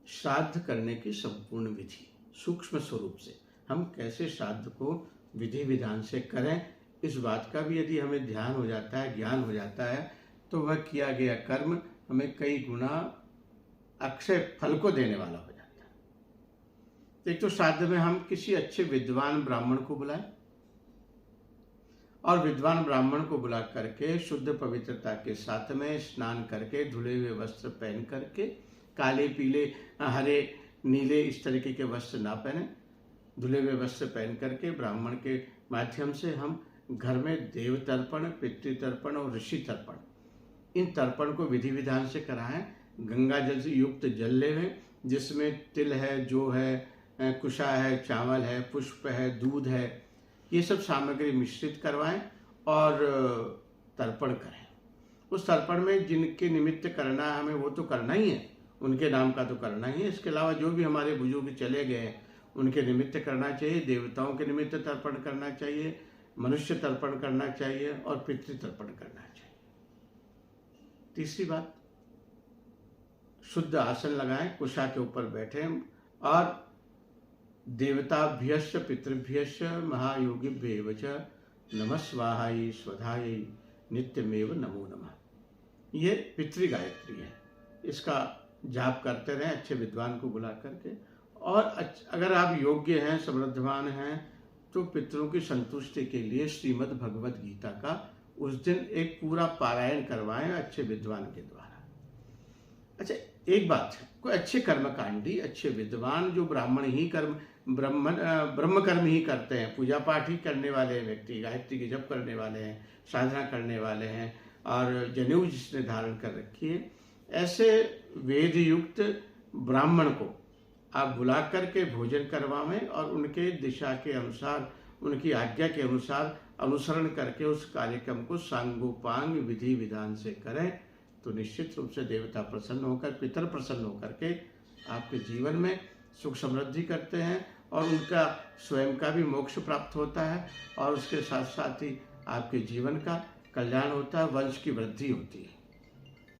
श्राद्ध करने की संपूर्ण विधि, सूक्ष्म स्वरूप से हम कैसे श्राद्ध को विधि विधान से करें, इस बात का भी यदि हमें ध्यान हो जाता है, ज्ञान हो जाता है, तो वह किया गया कर्म हमें कई गुना अक्षय फल को देने वाला हो जाता है। एक तो श्राद्ध में हम किसी अच्छे विद्वान ब्राह्मण को बुलाएं और विद्वान ब्राह्मण को बुला करके शुद्ध पवित्रता के साथ में स्नान करके धुले हुए वस्त्र पहन करके, काले पीले हरे नीले इस तरीके के वस्त्र ना पहने, धुले हुए वस्त्र पहन करके ब्राह्मण के माध्यम से हम घर में देव तर्पण, पितृ तर्पण और ऋषि तर्पण, इन तर्पण को विधि विधान से कराएं। गंगा जल से युक्त जल लें जिसमें तिल है, जौ है, कुशा है, चावल है, पुष्प है, दूध है, ये सब सामग्री मिश्रित करवाएं और तर्पण करें। उस तर्पण में जिनके निमित्त करना है हमें वो तो करना ही है, उनके नाम का तो करना ही है। इसके अलावा जो भी हमारे बुजुर्ग चले गए हैं उनके निमित्त करना चाहिए, देवताओं के निमित्त तर्पण करना चाहिए, मनुष्य तर्पण करना चाहिए और पितृ तर्पण करना चाहिए। तीसरी बात, शुद्ध आसन लगाएं, कुशा के ऊपर बैठें और देवताभ्यश्च पितृभ्यश्च महायोगिभ्येव च नमः स्वाहाय स्वधायै नित्यमेव नमो नमः। ये पितृ गायत्री है, इसका जाप करते रहें अच्छे विद्वान को बुला करके। और अगर आप योग्य हैं, समृद्धवान हैं, तो पितरों की संतुष्टि के लिए श्रीमद् भगवद गीता का उस दिन एक पूरा पारायण करवाएं अच्छे विद्वान के द्वारा। अच्छा, एक बात है, कोई अच्छे कर्मकांडी, अच्छे विद्वान जो ब्राह्मण ही कर्म ब्रह्म कर्म ही करते हैं, पूजा पाठ ही करने वाले व्यक्ति, गायत्री के जप करने वाले हैं, साधना करने वाले हैं और जनेऊ जिसने धारण कर रखी है, ऐसे वेद युक्त ब्राह्मण को आप बुला करके भोजन करवाएं और उनके दिशा के अनुसार, उनकी आज्ञा के अनुसार अनुसरण करके उस कार्यक्रम को सांगोपांग विधि विधान से करें, तो निश्चित रूप से देवता प्रसन्न होकर, पितर प्रसन्न होकर के आपके जीवन में सुख समृद्धि करते हैं और उनका स्वयं का भी मोक्ष प्राप्त होता है और उसके साथ साथ ही आपके जीवन का कल्याण होता है, वंश की वृद्धि होती है।